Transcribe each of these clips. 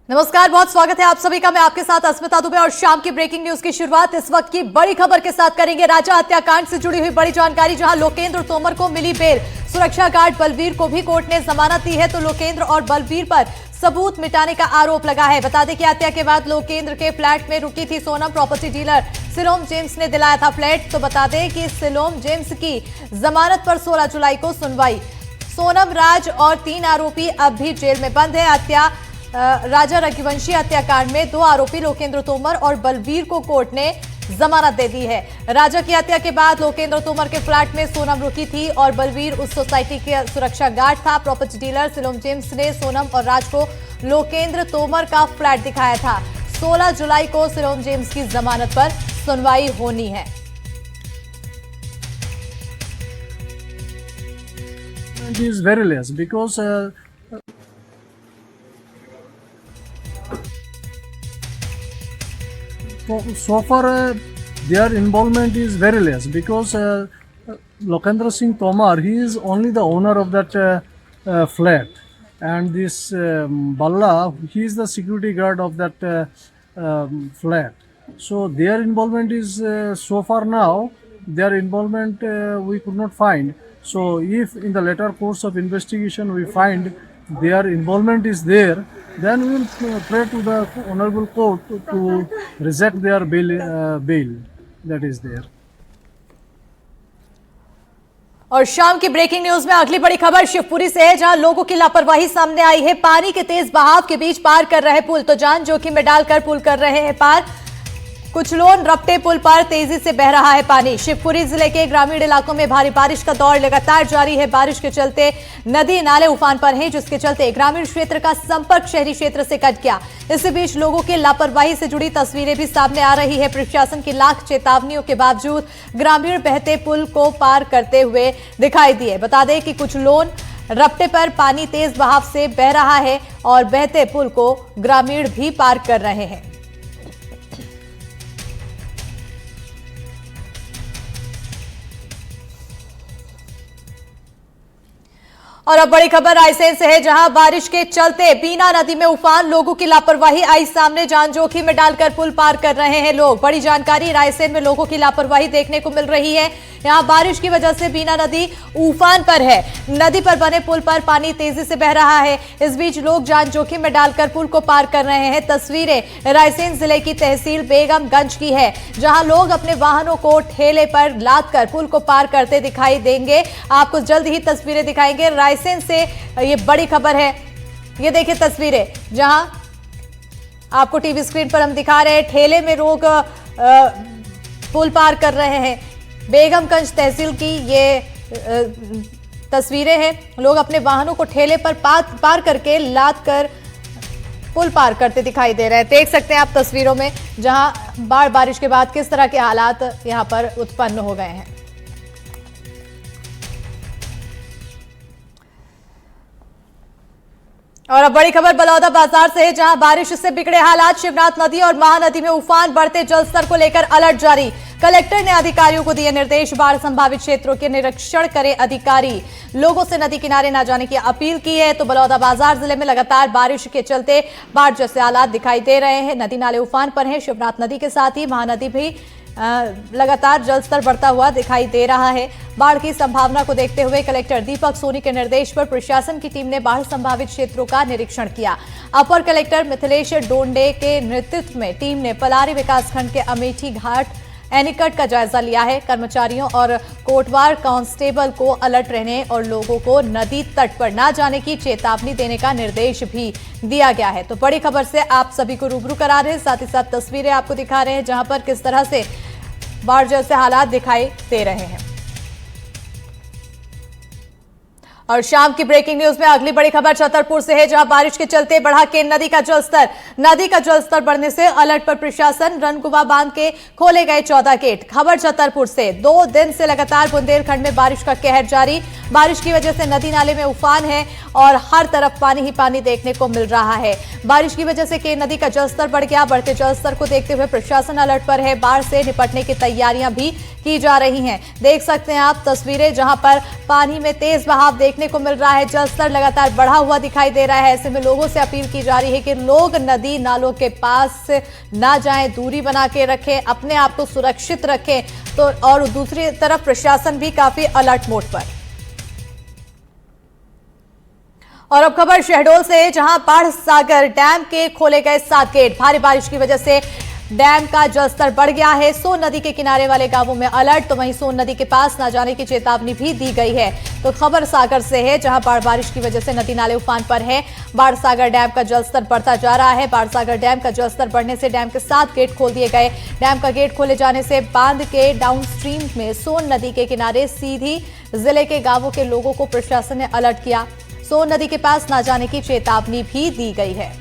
नमस्कार, बहुत स्वागत है आप सभी का। मैं आपके साथ अस्मिता दुबे और शाम की ब्रेकिंग न्यूज की शुरुआत इस वक्त की बड़ी खबर के साथ करेंगे। राजा हत्याकांड से जुड़ी हुई बड़ी जानकारी, जहां लोकेंद्र तोमर को मिली बेल, सुरक्षा गार्ड बलवीर को भी कोर्ट ने जमानत दी है। तो लोकेंद्र और बलवीर पर सबूत मिटाने का आरोप लगा है। बता दें कि हत्या के बाद लोकेंद्र के फ्लैट में रुकी थी Sonam. Property dealer coelom James ने दिलाया था फ्लैट। तो बता दें कि सिलोम जेम्स की जमानत पर 16 जुलाई को सुनवाई। सोनम, राज और 3 आरोपी अब भी जेल में बंद है। राजा रघुवंशी हत्याकांड में 2 आरोपी लोकेंद्र तोमर और बलवीर को कोर्ट ने जमानत दे दी है। राजा की हत्या के बाद लोकेंद्र तोमर के फ्लैट में सोनम रुकी थी और बलवीर उस सोसाइटी के सुरक्षा गार्ड था। प्रॉपर्टी डीलर सिलोम जेम्स ने सोनम और राज को लोकेंद्र तोमर का फ्लैट दिखाया था। 16 जुलाई को सिलोम जेम्स की जमानत पर सुनवाई होनी है। It is very less because so far their involvement is very less because Lokendra Singh Tomar, he is only the owner of that flat, and this Balla, he is the security guard of that flat. So their involvement is so far now their involvement we could not find. So if in the later course of investigation we find their involvement is there, then we will pray to the honorable court to reject their bail that is there. और शाम की breaking news में अगली बड़ी खबर शिवपुरी से है, जहां लोगों की लापरवाही सामने आई है। पानी के तेज बहाव के बीच पार कर रहे पुल, तो जान जोखिम में डालकर पुल कर रहे हैं पार। कुछ लोग रपटे पुल पर तेजी से बह रहा है पानी। शिवपुरी जिले के ग्रामीण इलाकों में भारी बारिश का दौर लगातार जारी है। बारिश के चलते नदी नाले उफान पर हैं, जिसके चलते ग्रामीण क्षेत्र का संपर्क शहरी क्षेत्र से कट गया। इसी बीच लोगों की लापरवाही से जुड़ी तस्वीरें भी सामने आ रही है। प्रशासन की लाख चेतावनियों के बावजूद ग्रामीण बहते पुल को पार करते हुए दिखाई दिए। बता दें कि कुछ लोग रपटे पर पानी तेज बहाव से बह रहा है और बहते पुल को ग्रामीण भी पार कर रहे हैं। और अब बड़ी खबर रायसेन से है, जहां बारिश के चलते बीना नदी में उफान, लोगों की लापरवाही आई सामने। जान जोखिम में डालकर पुल पार कर रहे हैं लोग। बड़ी जानकारी, रायसेन में लोगों की लापरवाही देखने को मिल रही है। यहां बारिश की वजह से बीना नदी उफान पर है। नदी पर बने पुल पर पानी तेजी से बह रहा है। इस बीच लोग जान जोखिम में डालकर पुल को पार कर रहे हैं। तस्वीरें रायसेन जिले की तहसील बेगमगंज की है, जहां लोग अपने वाहनों को ठेले पर लाद कर पुल को पार करते दिखाई देंगे। आपको जल्द ही तस्वीरें दिखाएंगे। रायसेन से ये बड़ी खबर है। ये देखिए तस्वीरें, जहां आपको टीवी स्क्रीन पर हम दिखा रहे हैं। ठेले में लोग पुल पार कर रहे हैं। बेगमगंज तहसील की ये तस्वीरें हैं। लोग अपने वाहनों को ठेले पर पार करके लाद कर पुल पार करते दिखाई दे रहे हैं। देख सकते हैं आप तस्वीरों में, जहां बारिश के बाद किस तरह के हालात यहां पर उत्पन्न हो गए हैं। और अब बड़ी खबर बलौदा बाजार से है, जहां बारिश से बिगड़े हालात। शिवनाथ नदी और महानदी में उफान, बढ़ते जलस्तर को लेकर अलर्ट जारी। कलेक्टर ने अधिकारियों को दिए निर्देश, बाढ़ संभावित क्षेत्रों के निरीक्षण करें अधिकारी। लोगों से नदी किनारे न जाने की अपील की है। तो बलौदा बाजार जिले में लगातार बारिश के चलते बाढ़ जैसे हालात दिखाई दे रहे हैं। नदी नाले उफान पर हैं। शिवनाथ नदी के साथ ही महानदी भी लगातार जलस्तर बढ़ता हुआ दिखाई दे रहा है। बाढ़ की संभावना को देखते हुए कलेक्टर दीपक सोनी के निर्देश पर प्रशासन की टीम ने बाढ़ संभावित क्षेत्रों का निरीक्षण किया। अपर कलेक्टर मिथिलेश डोंडे के नेतृत्व में टीम ने पलारी विकासखंड के अमेठी घाट एनीकट का जायजा लिया है। कर्मचारियों और कोटवार कांस्टेबल को अलर्ट रहने और लोगों को नदी तट पर न जाने की चेतावनी देने का निर्देश भी दिया गया है। तो बड़ी खबर से आप सभी को रूबरू करा रहे हैं, साथ ही साथ तस्वीरें आपको दिखा रहे हैं, जहां पर किस तरह से बाढ़ जैसे हालात दिखाई दे रहे हैं। और शाम की ब्रेकिंग न्यूज में अगली बड़ी खबर छतरपुर से है, जहां बारिश के चलते बढ़ा केन नदी का जलस्तर। नदी का जलस्तर बढ़ने से अलर्ट पर प्रशासन। रनकुवा बांध के खोले गए 14 गेट। खबर छतरपुर से, 2 दिन से लगातार बुंदेलखंड में बारिश का कहर जारी। बारिश की वजह से नदी नाले में उफान है और हर तरफ पानी ही पानी देखने को मिल रहा है। बारिश की वजह से केन नदी का जलस्तर बढ़ गया। बढ़ते जलस्तर को देखते हुए प्रशासन अलर्ट पर है। बाढ़ से निपटने की तैयारियां भी की जा रही हैं। देख सकते हैं आप तस्वीरें, जहां पर पानी में तेज बहाव देखने देखने को मिल रहा है। जलस्तर लगातार बढ़ा हुआ दिखाई दे रहा है। ऐसे में लोगों से अपील की जा रही है कि लोग नदी नालों के पास ना जाएं, दूरी बना के रखें, अपने आप को सुरक्षित रखें। तो और दूसरी तरफ प्रशासन भी काफी अलर्ट मोड पर। और अब खबर शहडोल से, जहां बाढ़ सागर डैम के खोले गए 7 गेट। भारी बारिश की वजह से डैम का जलस्तर बढ़ गया है। सोन नदी के किनारे वाले गांवों में अलर्ट, तो वहीं सोन नदी के पास न जाने की चेतावनी भी दी गई है। तो खबर सागर से है, जहां बाढ़ बारिश की वजह से नदी नाले उफान पर है। बाढ़ सागर डैम का जलस्तर बढ़ता जा रहा है। बाढ़ सागर डैम का जलस्तर बढ़ने से डैम के 7 गेट खोल दिए गए। डैम का गेट खोले जाने से बांध के डाउन स्ट्रीम में सोन नदी के किनारे सीधी जिले के गांवों के लोगों को प्रशासन ने अलर्ट किया। सोन नदी के पास न जाने की चेतावनी भी दी गई है।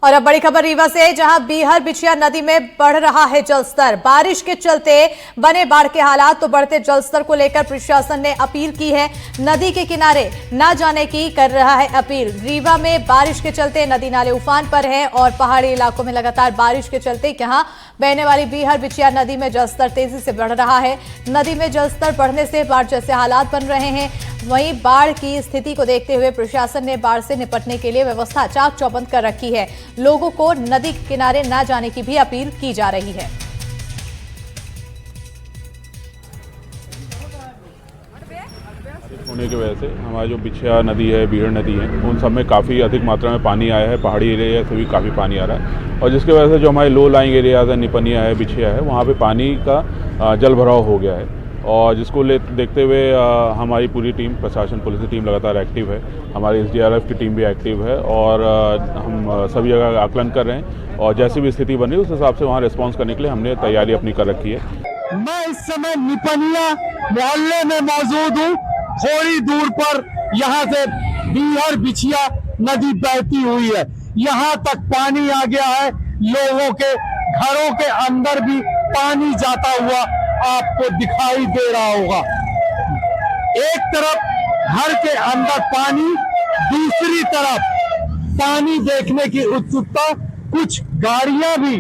और अब बड़ी खबर रीवा से, जहां बीहर बिछिया नदी में बढ़ रहा है जलस्तर। बारिश के चलते बने बाढ़ के हालात, तो बढ़ते जलस्तर को लेकर प्रशासन ने अपील की है। नदी के किनारे न जाने की कर रहा है अपील। रीवा में बारिश के चलते नदी नाले उफान पर है और पहाड़ी इलाकों में लगातार बारिश के चलते यहां बहने वाली बीहर बिछिया नदी में जलस्तर तेजी से बढ़ रहा है। नदी में जलस्तर बढ़ने से बाढ़ जैसे हालात बन रहे हैं। वहीं बाढ़ की स्थिति को देखते हुए प्रशासन ने बाढ़ से निपटने के लिए व्यवस्था चाक चौबंद कर रखी है। लोगों को नदी किनारे न जाने की भी अपील की जा रही है। होने की वजह से हमारी जो बिछिया नदी है, बीहड़ नदी है, उन सब में काफ़ी अधिक मात्रा में पानी आया है। पहाड़ी एरिया से भी काफ़ी पानी आ रहा है और जिसकी वजह से जो हमारे लो लाइंग एरियाज है, निपनिया है, बिछिया है, वहाँ पे पानी का जल भराव हो गया है। और जिसको देखते हुए हमारी पूरी टीम, प्रशासन, पुलिस की टीम लगातार एक्टिव है। हमारी SDRF की टीम भी एक्टिव है और हम सभी जगह आकलन कर रहे हैं और जैसी भी स्थिति बनी उस हिसाब से वहाँ रिस्पॉन्स करने के लिए हमने तैयारी अपनी कर रखी है। मैं इस समय निपनिया मोहल्ले में मौजूद हूँ। थोड़ी दूर पर यहाँ से बीहर बिछिया नदी बहती हुई है। यहाँ तक पानी आ गया है। लोगों के घरों के अंदर भी पानी जाता हुआ आपको दिखाई दे रहा होगा। एक तरफ घर के अंदर पानी, दूसरी तरफ पानी देखने की उत्सुकता। कुछ गाड़ियां भी,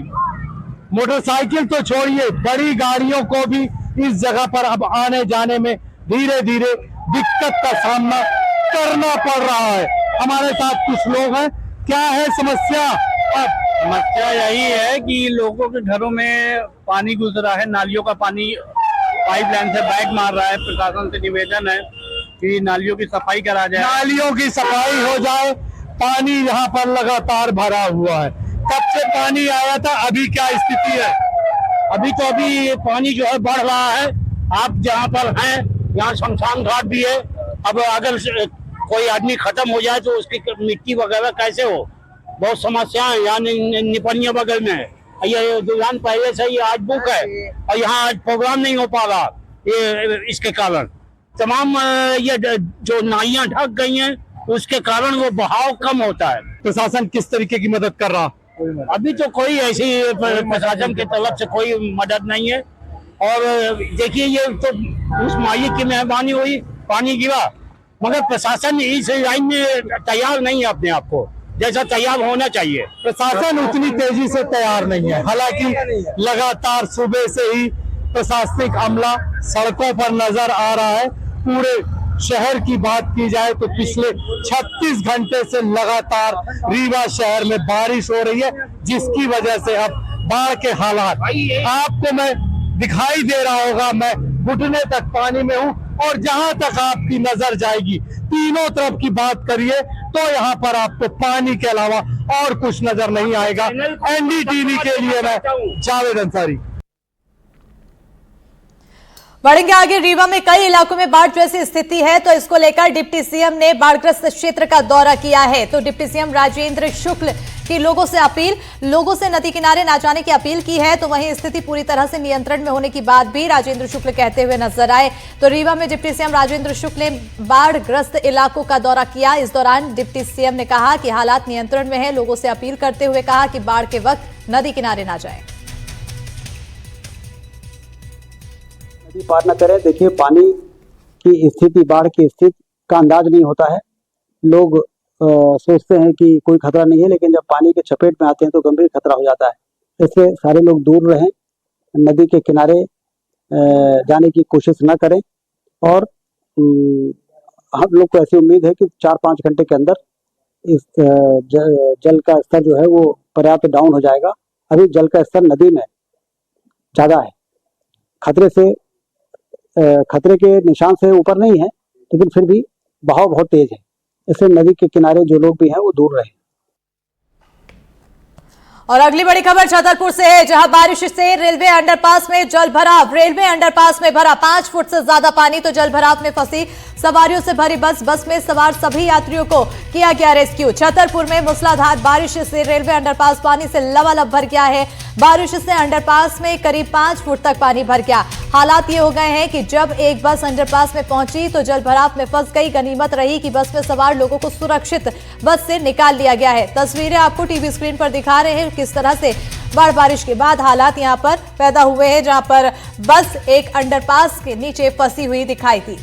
मोटरसाइकिल तो छोड़िए, बड़ी गाड़ियों को भी इस जगह पर अब आने जाने में धीरे धीरे दिक्कत का सामना करना पड़ रहा है। हमारे साथ कुछ लोग हैं। क्या है समस्या? समस्या यही है कि लोगों के घरों में पानी घुस रहा है। नालियों का पानी पाइपलाइन से बैक मार रहा है। प्रशासन से निवेदन है कि नालियों की सफाई करा जाए। नालियों की सफाई हो जाए। पानी यहाँ पर लगातार भरा हुआ है। कब से पानी आया था, अभी क्या स्थिति है? अभी पानी जो है बढ़ रहा है। आप जहाँ पर हैं, यहाँ शमशान घाट भी है। अब अगर कोई आदमी खत्म हो जाए तो उसकी मिट्टी वगैरह कैसे हो, बहुत समस्याएं। यहाँ निपनिया बगल में है, ये दुकान पहले से ही आज बुक है और यहाँ आज प्रोग्राम नहीं हो पा रहा। ये इसके कारण तमाम ये जो नालियां ढक गई हैं, उसके कारण वो बहाव कम होता है। प्रशासन किस तरीके की मदद कर रहा? अभी तो कोई ऐसी प्रशासन की तरफ से कोई मदद नहीं है। और देखिए, ये तो उस मालिक की मेहरबानी हुई, पानी गिरा, मगर प्रशासन इस लाइन में तैयार नहीं है अपने आप को जैसा तैयार होना चाहिए। प्रशासन उतनी तेजी से तैयार नहीं है। हालांकि लगातार सुबह से ही प्रशासनिक अमला सड़कों पर नजर आ रहा है। पूरे शहर की बात की जाए तो पिछले 36 घंटे से लगातार रीवा शहर में बारिश हो रही है, जिसकी वजह से अब बाढ़ के हालात आपको मैं दिखाई दे रहा होगा। मैं घुटने तक पानी में हूँ और जहां तक आपकी नजर जाएगी, तीनों तरफ की बात करिए तो यहाँ पर आपको पानी के अलावा और कुछ नजर नहीं आएगा। NDTV के लिए मैं जावेद अंसारी। बढ़ेंगे आगे। रीवा में कई इलाकों में बाढ़ जैसी स्थिति है, तो इसको लेकर डिप्टी सीएम ने बाढ़ग्रस्त क्षेत्र का दौरा किया है। तो डिप्टी सीएम राजेंद्र शुक्ल की लोगों से नदी किनारे ना जाने की अपील की है। तो वहीं स्थिति पूरी तरह से नियंत्रण में होने की बात भी राजेंद्र शुक्ल कहते हुए नजर आए। तो रीवा में डिप्टी सीएम राजेंद्र शुक्ल ने बाढ़ग्रस्त इलाकों का दौरा किया। इस दौरान डिप्टी सीएम ने कहा कि हालात नियंत्रण में है। लोगों से अपील करते हुए कहा कि बाढ़ के वक्त नदी किनारे ना जाए, नदी पार न करें। देखिए, पानी की स्थिति, बाढ़ की स्थिति का अंदाज नहीं होता है। लोग सोचते हैं कि कोई खतरा नहीं है, लेकिन जब पानी के चपेट में आते हैं तो गंभीर खतरा हो जाता है। इससे सारे लोग दूर रहें, नदी के किनारे जाने की कोशिश न करें। और हम लोग को ऐसी उम्मीद है कि 4-5 घंटे के अंदर इस जल का स्तर जो है वो पर्याप्त डाउन हो जाएगा। अभी जल का स्तर नदी में ज्यादा है, खतरे के निशान से ऊपर नहीं है, लेकिन फिर भी बहाव बहुत तेज है, इसलिए नदी के किनारे जो लोग भी हैं वो दूर रहें। और अगली बड़ी खबर छतरपुर से है, जहां बारिश से रेलवे अंडरपास में जल भराव। रेलवे अंडरपास में भरा 5 फुट से ज्यादा पानी, तो जल भराव में फंसी सवारियों से भरी बस में सवार सभी यात्रियों को किया गया रेस्क्यू। छतरपुर में मूसलाधार बारिश से रेलवे अंडरपास पानी से लबालब भर गया है। बारिश से अंडरपास में करीब 5 फुट तक पानी भर गया। हालात ये हो गए हैं कि जब एक बस अंडरपास में पहुंची तो जल भराव में फंस गई। गनीमत रही कि बस में सवार लोगों को सुरक्षित बस से निकाल लिया गया है। तस्वीरें आपको टीवी स्क्रीन पर दिखा रहे हैं किस तरह से बारिश के बाद हालात यहां पर पैदा हुए हैं, जहां पर बस एक अंडरपास के नीचे फंसी हुई दिखाई दी।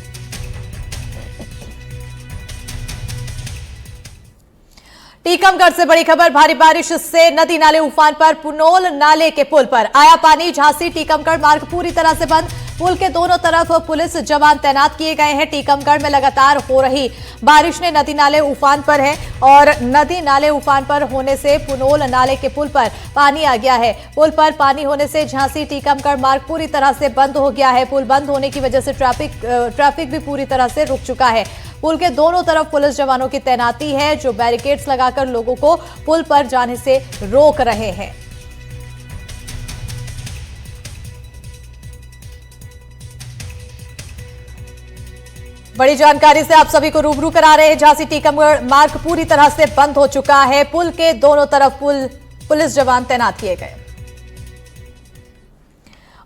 टीकमगढ़ से बड़ी खबर, भारी बारिश से नदी नाले उफान पर। पुनोल नाले के पुल पर आया पानी। झांसी टीकमगढ़ मार्ग पूरी तरह से बंद। पुल के दोनों तरफ पुलिस जवान तैनात किए गए हैं। टीकमगढ़ में लगातार हो रही बारिश ने नदी नाले उफान पर है और नदी नाले उफान पर होने से पुनोल नाले के पुल पर पानी आ गया है। पुल पर पानी होने से झांसी टीकमगढ़ मार्ग पूरी तरह से बंद हो गया है। पुल बंद होने की वजह से ट्रैफिक भी पूरी तरह से रुक चुका है। पुल के दोनों तरफ पुलिस जवानों की तैनाती है, जो बैरिकेड्स लगाकर लोगों को पुल पर जाने से रोक रहे हैं। बड़ी जानकारी से आप सभी को रूबरू करा रहे हैं। झांसी टीकमगढ़ मार्ग पूरी तरह से बंद हो चुका है। पुल के दोनों तरफ पुलिस जवान तैनात किए गए।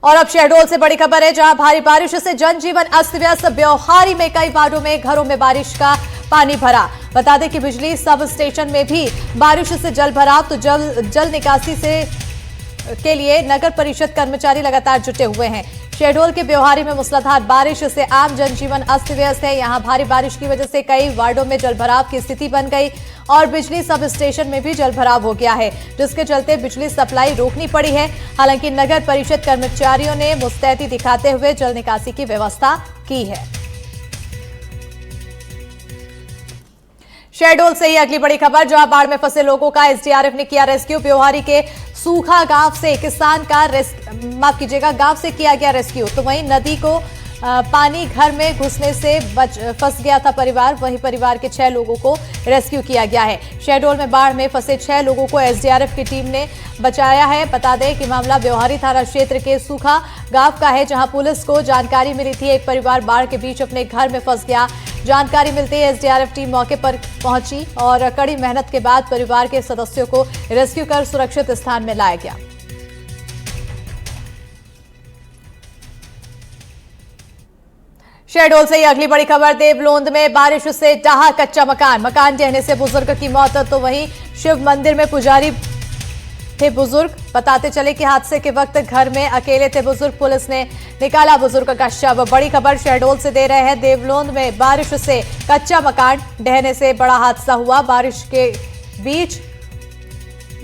और अब शहडोल से बड़ी खबर है, जहां भारी बारिश से जनजीवन अस्त व्यस्त। ब्योहारी में कई वार्डों में घरों में बारिश का पानी भरा। बता दें कि बिजली सब स्टेशन में भी बारिश से जल भराव। तो जल निकासी के लिए नगर परिषद कर्मचारी लगातार जुटे हुए हैं। शहडोल के ब्योहारी में मूसलाधार बारिश से आम जनजीवन अस्त व्यस्त है। यहां भारी बारिश की वजह से कई वार्डों में जलभराव की स्थिति बन गई और बिजली सब स्टेशन में भी जलभराव हो गया है, जिसके चलते बिजली सप्लाई रोकनी पड़ी है। हालांकि नगर परिषद कर्मचारियों ने मुस्तैदी दिखाते हुए जल निकासी की व्यवस्था की है। शहडोल से ही अगली बड़ी खबर, जहां बाढ़ में फंसे लोगों का एसडीआरएफ ने किया रेस्क्यू। ब्योहारी के सूखा गांव से किसान का गांव से किया गया रेस्क्यू। तो वहीं नदी को पानी घर में घुसने से फंस गया था परिवार, वहीं परिवार के 6 लोगों को रेस्क्यू किया गया है। शहडोल में बाढ़ में फंसे 6 लोगों को एसडीआरएफ की टीम ने बचाया है। बता दें कि मामला ब्योहारी थाना क्षेत्र के सूखा गांव का है, जहां पुलिस को जानकारी मिली थी एक परिवार बाढ़ के बीच अपने घर में फंस गया। जानकारी मिलते ही एसडीआरएफ टीम मौके पर पहुंची और कड़ी मेहनत के बाद परिवार के सदस्यों को रेस्क्यू कर सुरक्षित स्थान में लाया गया। शहडोल से ही अगली बड़ी खबर, देवलोंद में बारिश से ढहा कच्चा मकान ढहने से बुजुर्ग की मौत। तो वहीं शिव मंदिर में पुजारी थे बुजुर्ग। बताते चले कि हादसे के वक्त घर में अकेले थे बुजुर्ग। पुलिस ने निकाला बुजुर्ग का शव। बड़ी खबर शहडोल से दे रहे हैं। देवलोंद में बारिश से कच्चा मकान ढहने से बड़ा हादसा हुआ। बारिश के बीच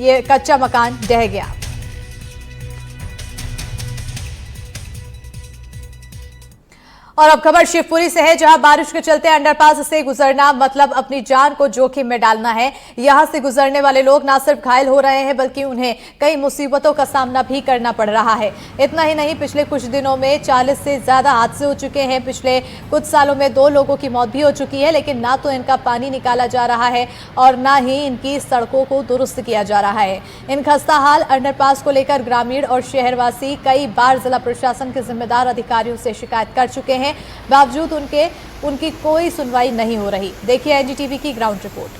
ये कच्चा मकान ढह गया। और अब खबर शिवपुरी से है, जहां बारिश के चलते अंडरपास से गुजरना मतलब अपनी जान को जोखिम में डालना है। यहां से गुजरने वाले लोग न सिर्फ घायल हो रहे हैं, बल्कि उन्हें कई मुसीबतों का सामना भी करना पड़ रहा है। इतना ही नहीं, पिछले कुछ दिनों में 40 से ज्यादा हादसे हो चुके हैं। पिछले कुछ सालों में 2 लोगों की मौत भी हो चुकी है, लेकिन ना तो इनका पानी निकाला जा रहा है और ना ही इनकी सड़कों को दुरुस्त किया जा रहा है। इन खस्ता हाल अंडरपास को लेकर ग्रामीण और शहरवासी कई बार जिला प्रशासन के जिम्मेदार अधिकारियों से शिकायत कर चुके हैं, बावजूद उनकी कोई सुनवाई नहीं हो रही। देखिए एनडीटीवी की ग्राउंड रिपोर्ट।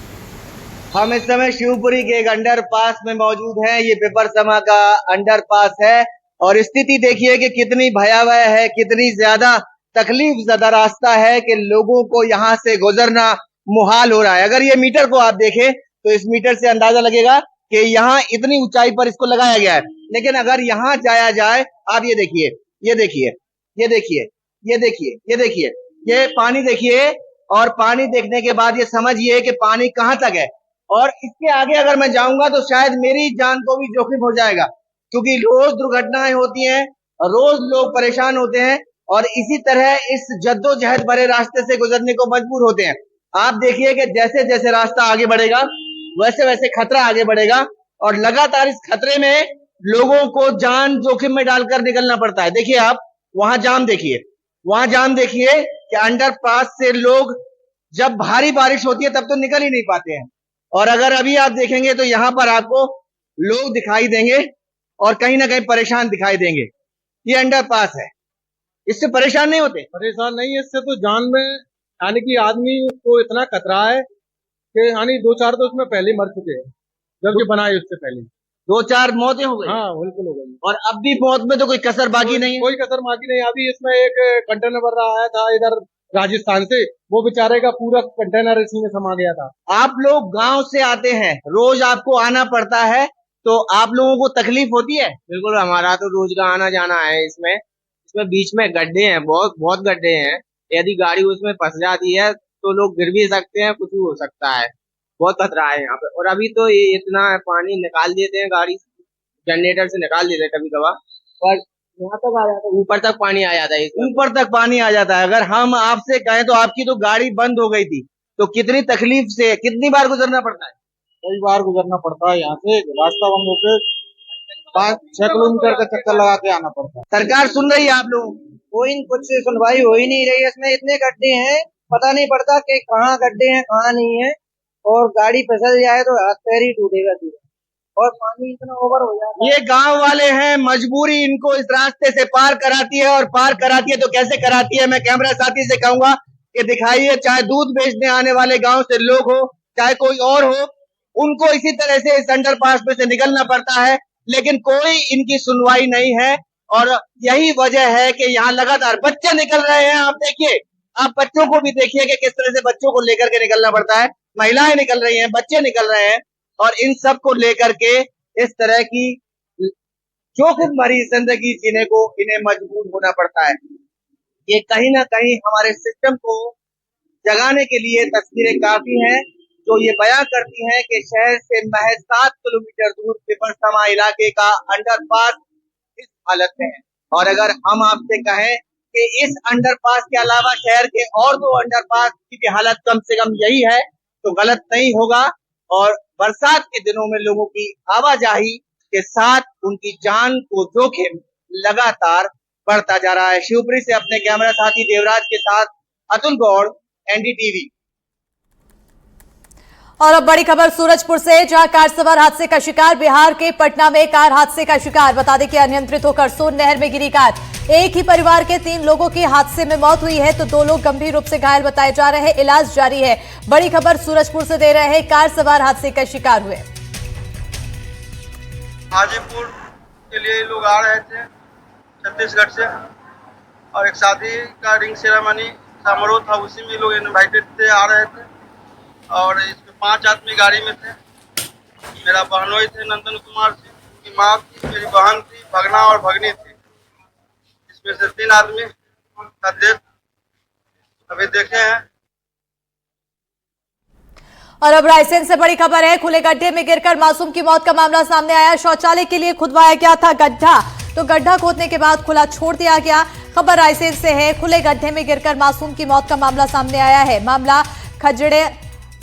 हम इस समय शिवपुरी के एक अंडरपास में मौजूद हैं। ये पिपरसमा का अंडरपास है और स्थिति देखिए कि कितनी भयावह है, कितनी ज्यादा तकलीफ ज़दा रास्ता है कि लोगों को यहाँ से गुजरना मुहाल हो रहा है। अगर ये मीटर को आप देखें तो इस मीटर से अंदाजा लगेगा कि यहाँ इतनी ऊंचाई पर इसको लगाया गया है, लेकिन अगर यहाँ जाया जाए, आप ये देखिए, ये देखिए, ये देखिए, ये देखिए, ये देखिए, ये पानी देखिए और पानी देखने के बाद ये समझिए कि पानी कहां तक है। और इसके आगे अगर मैं जाऊंगा तो शायद मेरी जान को भी जोखिम हो जाएगा, क्योंकि रोज दुर्घटनाएं होती हैं और रोज लोग परेशान होते हैं और इसी तरह इस जद्दोजहद भरे रास्ते से गुजरने को मजबूर होते हैं। आप देखिए कि जैसे जैसे रास्ता आगे बढ़ेगा वैसे वैसे खतरा आगे बढ़ेगा और लगातार इस खतरे में लोगों को जान जोखिम में डालकर निकलना पड़ता है। देखिए आप वहां जाम देखिए कि अंडरपास से लोग जब भारी बारिश होती है तब तो निकल ही नहीं पाते हैं। और अगर अभी आप देखेंगे तो यहाँ पर आपको लोग दिखाई देंगे और कहीं ना कहीं परेशान दिखाई देंगे। ये अंडरपास है, इससे परेशान नहीं होते? परेशान नहीं है, इससे तो जान में यानी कि आदमी को इतना खतरा है कि यानी 2-4 तो उसमें पहले मर चुके हैं जब ये बनाए उससे पहले 2-4 मौतें हो गई। हाँ बिल्कुल हो गई। और अब भी मौत में तो कोई कसर बाकी नहीं है। कोई कसर बाकी नहीं। अभी इसमें एक कंटेनर भर रहा आया था इधर राजस्थान से, वो बेचारे का पूरा कंटेनर इसी में समा गया था। आप लोग गांव से आते हैं, रोज आपको आना पड़ता है, तो आप लोगों को तकलीफ होती है? बिल्कुल, हमारा तो रोज का आना जाना है। इसमें बीच में गड्ढे हैं, बहुत गड्ढे हैं। यदि गाड़ी उसमें फंस जाती है तो लोग गिर भी सकते हैं, कुछ भी हो सकता है। बहुत खतरा है यहाँ पे। और अभी तो ये इतना पानी निकाल देते हैं, गाड़ी जनरेटर से निकाल देते हैं कभी कभार, पर यहाँ तक आ जाता है, ऊपर तक पानी आ जाता है। ऊपर तक पानी आ जाता है। अगर हम आपसे कहें तो आपकी तो गाड़ी बंद हो गई थी, तो कितनी तकलीफ से कितनी बार गुजरना पड़ता है? कई बार गुजरना पड़ता है यहाँ से, रास्ता बंद होकर 5-6 किलोमीटर का चक्कर लगा के आना पड़ता है। सरकार सुन रही है आप लोगों? कोई कुछ सुनवाई हो ही नहीं रही है। इसमें इतने गड्ढे हैं, पता नहीं पड़ता कि कहाँ गड्ढे हैं कहाँ नहीं है, और गाड़ी फिसल जाए तो हाथ पैर ही टूटेगा सीधा, और पानी इतना ओवर हो जाता है। ये गांव वाले हैं, मजबूरी इनको इस रास्ते से पार कराती है, और पार कराती है तो कैसे कराती है मैं कैमरा साथी से कहूंगा कि दिखाइए। चाहे दूध बेचने आने वाले गांव से लोग हो, चाहे कोई और हो, उनको इसी तरह से इस अंडरपास में से निकलना पड़ता है, लेकिन कोई इनकी सुनवाई नहीं है। और यही वजह है कि यहाँ लगातार बच्चे निकल रहे हैं। आप देखिए, आप बच्चों को भी देखिए कि किस तरह से बच्चों को लेकर के निकलना पड़ता है। महिलाएं निकल रही हैं, बच्चे निकल रहे हैं, और इन सब को लेकर के इस तरह की जोखिम भरी जिंदगी जीने को इन्हें मजबूर होना पड़ता है। ये कहीं ना कहीं हमारे सिस्टम को जगाने के लिए तस्वीरें काफी हैं, जो ये बयां करती हैं कि शहर से महज 7 किलोमीटर दूर पिपरसमा इलाके का अंडरपास इस हालत में है। और अगर हम आपसे कहें कि इस अंडरपास के अलावा शहर के और 2 अंडरपास की हालत कम से कम यही है, तो गलत नहीं होगा। और बरसात के दिनों में लोगों की आवाजाही के साथ उनकी जान को जोखिम लगातार बढ़ता जा रहा है। शिवपुरी से अपने कैमरा साथी देवराज के साथ अतुल गौड़, एनडीटीवी। और अब बड़ी खबर सूरजपुर से, जहां कार सवार हादसे का शिकार। बिहार के पटना में कार हादसे का शिकार। बता दें कि अनियंत्रित होकर सोन नहर में गिरी कार। एक ही परिवार के 3 लोगों की हादसे में मौत हुई है, तो 2 लोग गंभीर रूप से घायल बताए जा रहे हैं। इलाज जारी है। बड़ी खबर सूरजपुर से दे रहे हैं, कार सवार हादसे का शिकार हुए। हाजीपुर के लिए लोग आ रहे थे छत्तीसगढ़ से, और एक शादी का रिंग सेरेमनी समारोह था, उसी में लोग इनवाइटेड थे, आ रहे थे। और इसमें 5 आदमी गाड़ी में थे। मेरा बहनोई थे नंदन कुमार सिंह, उनकी माँ थी, मेरी बहन थी, भगना और भगनी थी। इसमें से 3 आदमी का डेथ अभी देखे हैं। और अब रायसेन से बड़ी खबर है, खुले गड्ढे में गिरकर मासूम की मौत का मामला सामने आया। शौचालय के लिए खुदवाया गया था गड्ढा, तो गड्ढा खोदने के बाद खुला छोड़ दिया गया। खबर रायसेन से है, खुले गड्ढे में गिरकर मासूम की मौत का मामला सामने आया है। मामला खजड़े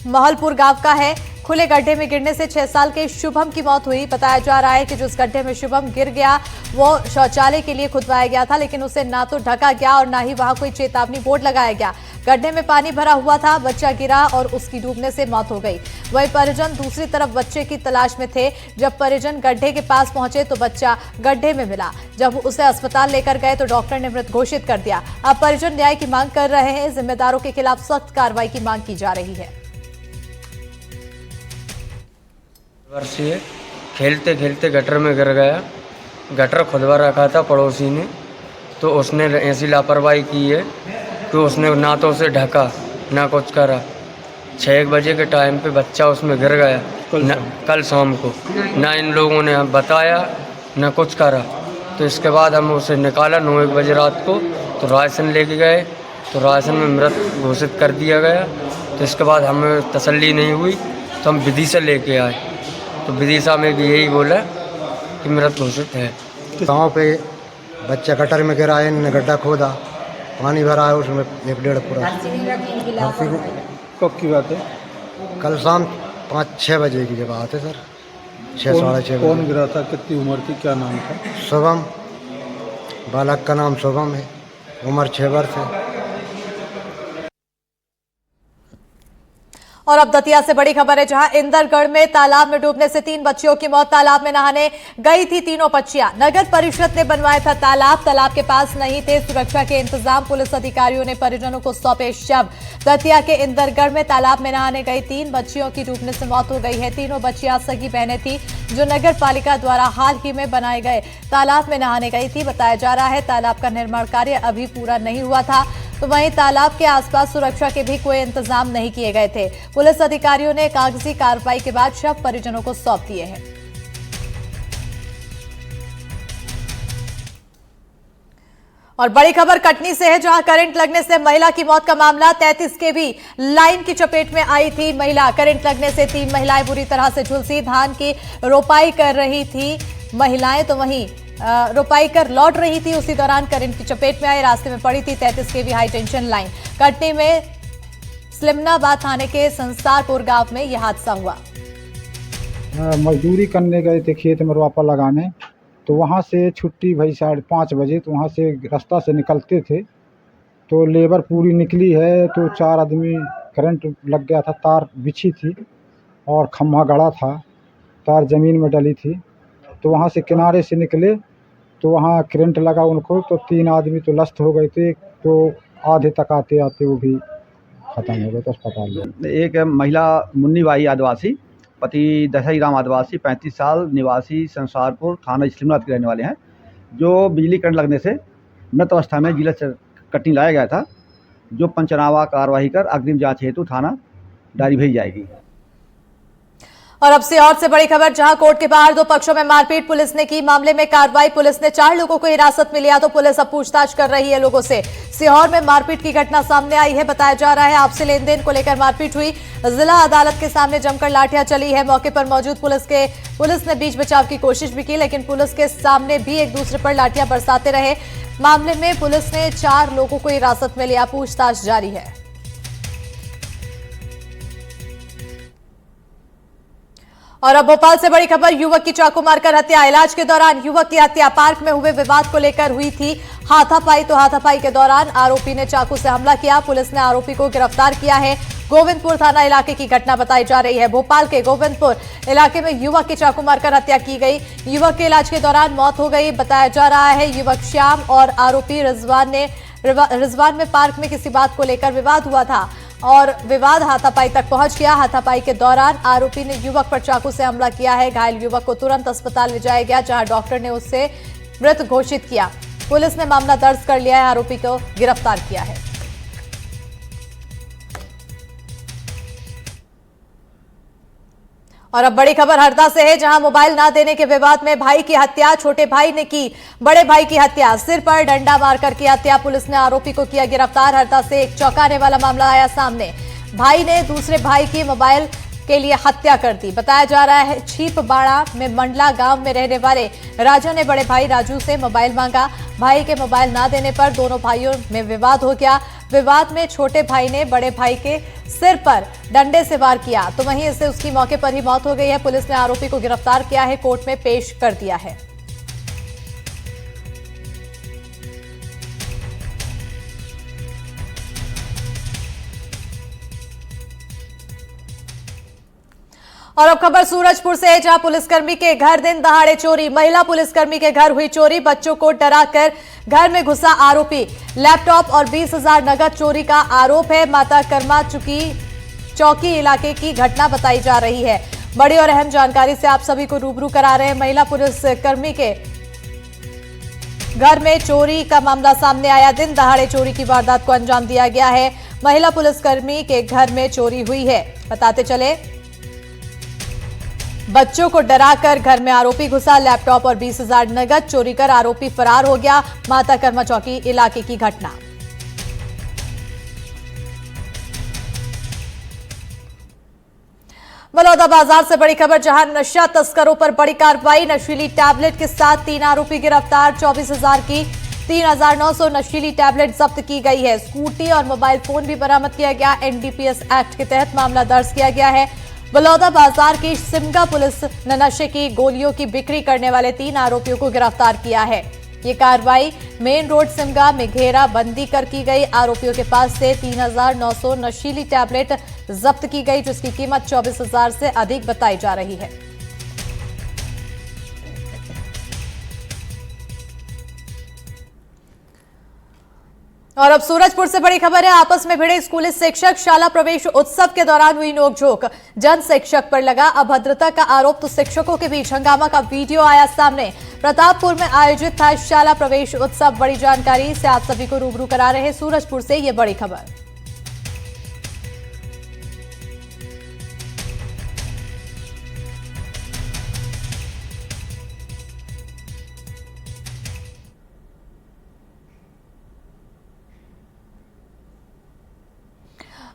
महलपुर गांव का है। खुले गड्ढे में गिरने से 6 साल के शुभम की मौत हुई। बताया जा रहा है कि जिस गड्ढे में शुभम गिर गया वो शौचालय के लिए खुदवाया गया था, लेकिन उसे ना तो ढका गया और ना ही वहां कोई चेतावनी बोर्ड लगाया गया। गड्ढे में पानी भरा हुआ था, बच्चा गिरा और उसकी डूबने से मौत हो गई। वही परिजन दूसरी तरफ बच्चे की तलाश में थे। जब परिजन गड्ढे के पास पहुंचे तो बच्चा गड्ढे में मिला। जब उसे अस्पताल लेकर गए तो डॉक्टर ने मृत घोषित कर दिया। अब परिजन न्याय की मांग कर रहे हैं। जिम्मेदारों के खिलाफ सख्त कार्रवाई की मांग की जा रही है। वर्षीय खेलते खेलते गटर में गिर गया। गटर खुदवा रखा था पड़ोसी ने, तो उसने ऐसी लापरवाही की है कि उसने ना तो उसे ढका ना कुछ करा। 6 बजे के टाइम पे बच्चा उसमें गिर गया, कल शाम को। ना इन लोगों ने बताया ना कुछ करा। तो इसके बाद हम उसे निकाला 9-1 बजे रात को, तो रायसेन लेके गए, तो रायसेन में मृत घोषित कर दिया गया। तो इसके बाद हमें तसल्ली नहीं हुई, तो हम विदिशा लेके आए, तो विदिशा में भी यही बोला कि मृत घोषित है। गांव पे बच्चा गटर में गिरा है, इन्होंने गड्ढा खोदा, पानी भरा है उसमें 1-1.5 पूरा। कब की बात है? कल शाम 5-6 बजे की बात है सर, 6-6:30 कौन बजे। गिरा था, कितनी उम्र थी, क्या नाम था? शुभम, बालक का नाम शुभम है, उम्र 6 वर्ष है। और अब दतिया से बड़ी खबर है, जहां इंदरगढ़ में तालाब में डूबने से 3 बच्चियों की मौत। तालाब में नहाने गई थी तीनों बच्चियां। नगर परिषद ने बनवाया था तालाब के पास नहीं थे सुरक्षा के इंतजाम। पुलिस अधिकारियों ने परिजनों को सौंपे शव। दतिया के इंदरगढ़ में तालाब में नहाने गई 3 बच्चियों की डूबने से मौत हो गई है। तीनों बच्चियां सगी बहनें थी जो नगर पालिका द्वारा हाल ही में बनाए गए तालाब में नहाने गई थी। बताया जा रहा है तालाब का निर्माण कार्य अभी पूरा नहीं हुआ था, तो वहीं तालाब के आसपास सुरक्षा के भी कोई इंतजाम नहीं किए गए थे। पुलिस अधिकारियों ने कागजी कार्रवाई के बाद शव परिजनों को सौंप दिए हैं। और बड़ी खबर कटनी से है, जहां करंट लगने से महिला की मौत का मामला। 33 केवी लाइन की चपेट में आई थी महिला। करंट लगने से 3 महिलाएं बुरी तरह से झुलसी। धान की रोपाई कर रही थी महिलाएं, तो वहीं रोपाई कर लौट रही थी, उसी दौरान करंट की चपेट में आई। रास्ते में पड़ी थी 33 केवी हाई टेंशन लाइन। कटनी में स्लिमनाबाद थाने के संसारपुर गांव में यह हादसा हुआ। मजदूरी करने गए थे खेत में रोपा लगाने, तो वहाँ से छुट्टी भई 5:30 बजे, तो वहाँ से रास्ता से निकलते थे तो लेबर पूरी निकली है, तो 4 आदमी करंट लग गया था। तार बिछी थी और खम्भा गड़ा था, तार ज़मीन में डली थी, तो वहाँ से किनारे से निकले तो वहाँ करंट लगा उनको, तो 3 आदमी तो लस्त हो गए थे, तो आधे तक आते आते वो भी खत्म हो गए तो अस्पताल में। एक महिला मुन्नी बाई आदिवासी, पति दशई राम आदिवासी, 35 साल, निवासी संसारपुर, थाना इस्लामाबाद के रहने वाले हैं, जो बिजली करंट लगने से मृत अवस्था में जिला कटनी लाया गया था, जो पंचनामा कार्रवाई कर अग्रिम जांच हेतु थाना डायरी भेजी जाएगी। और अब सीहोर से बड़ी खबर, जहां कोर्ट के बाहर 2 पक्षों में मारपीट, पुलिस ने की मामले में कार्रवाई। पुलिस ने 4 लोगों को हिरासत में लिया, तो पुलिस अब पूछताछ कर रही है लोगों से। सीहोर में मारपीट की घटना सामने आई है। बताया जा रहा है आपसी लेन देन को लेकर मारपीट हुई। जिला अदालत के सामने जमकर लाठियां चली है। मौके पर मौजूद पुलिस ने बीच बचाव की कोशिश भी की, लेकिन पुलिस के सामने भी एक दूसरे पर लाठियां बरसाते रहे। मामले में पुलिस ने 4 लोगों को हिरासत में लिया, पूछताछ जारी है। और अब भोपाल से बड़ी खबर, युवक की चाकू मारकर हत्या। इलाज के दौरान युवक की हत्या। पार्क में हुए विवाद को लेकर हुई थी हाथापाई, तो हाथापाई के दौरान आरोपी ने चाकू से हमला किया। पुलिस ने आरोपी को गिरफ्तार किया है। गोविंदपुर थाना इलाके की घटना बताई जा रही है। भोपाल के गोविंदपुर इलाके में युवक की चाकू मारकर हत्या की गई। युवक के इलाज के दौरान मौत हो गई। बताया जा रहा है युवक श्याम और आरोपी रिजवान में पार्क में किसी बात को लेकर विवाद हुआ था और विवाद हाथापाई तक पहुंच गया। हाथापाई के दौरान आरोपी ने युवक पर चाकू से हमला किया है। घायल युवक को तुरंत अस्पताल ले जाया गया, जहां डॉक्टर ने उसे मृत घोषित किया। पुलिस ने मामला दर्ज कर लिया है, आरोपी को गिरफ्तार किया है। और अब बड़ी खबर हरदा से है, जहां मोबाइल ना देने के विवाद में भाई की हत्या। छोटे भाई ने की बड़े भाई की हत्या, सिर पर डंडा मारकर की हत्या। पुलिस ने आरोपी को किया गिरफ्तार। हरदा से एक चौंकाने वाला मामला आया सामने। भाई ने दूसरे भाई की मोबाइल के लिए हत्या कर दी। बताया जा रहा है छीपबाड़ा में मंडला गांव में रहने वाले राजा ने बड़े भाई राजू से मोबाइल मांगा। भाई के मोबाइल ना देने पर दोनों भाइयों में विवाद हो गया। विवाद में छोटे भाई ने बड़े भाई के सिर पर डंडे से वार किया, तो वहीं इससे उसकी मौके पर ही मौत हो गई है। पुलिस ने आरोपी को गिरफ्तार किया है, कोर्ट में पेश कर दिया है। और अब खबर सूरजपुर से है, जहां पुलिसकर्मी के घर दिन दहाड़े चोरी। महिला पुलिसकर्मी के घर हुई चोरी। बच्चों को डराकर घर में घुसा आरोपी। लैपटॉप और 20,000 नगद चोरी का आरोप है। माता कर्मा चौकी इलाके की घटना बताई जा रही है। बड़ी और अहम जानकारी से आप सभी को रूबरू करा रहे हैं। महिला पुलिसकर्मी के घर में चोरी का मामला सामने आया। दिन दहाड़े चोरी की वारदात को अंजाम दिया गया है। महिला पुलिसकर्मी के घर में चोरी हुई है। बताते चले, बच्चों को डराकर घर में आरोपी घुसा। लैपटॉप और 20,000 नगद चोरी कर आरोपी फरार हो गया। माता कर्मा चौकी इलाके की घटना। बलौदा बाजार से बड़ी खबर, जहां नशा तस्करों पर बड़ी कार्रवाई। नशीली टैबलेट के साथ 3 आरोपी गिरफ्तार। 24,000 की 3,900 नशीली टैबलेट जब्त की गई है। स्कूटी और मोबाइल फोन भी बरामद किया गया। एनडीपीएस एक्ट के तहत मामला दर्ज किया गया है। बलौदा बाजार की सिमगा पुलिस ने नशे की गोलियों की बिक्री करने वाले 3 आरोपियों को गिरफ्तार किया है। ये कार्रवाई मेन रोड सिमगा में घेरा बंदी कर की गई। आरोपियों के पास से 3,900 नशीली टैबलेट जब्त की गई, जिसकी कीमत 24,000 से अधिक बताई जा रही है। और अब सूरजपुर से बड़ी खबर है। आपस में भिड़े स्कूली शिक्षक, शाला प्रवेश उत्सव के दौरान हुई नोकझोंक। जन शिक्षक पर लगा अभद्रता का आरोप, तो शिक्षकों के बीच हंगामा का वीडियो आया सामने। प्रतापपुर में आयोजित था शाला प्रवेश उत्सव। बड़ी जानकारी से आप सभी को रूबरू करा रहे हैं सूरजपुर से ये बड़ी खबर।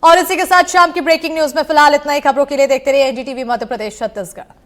और इसी के साथ शाम की ब्रेकिंग न्यूज में फिलहाल इतना ही। खबरों के लिए देखते रहिए एनडीटीवी मध्य प्रदेश छत्तीसगढ़।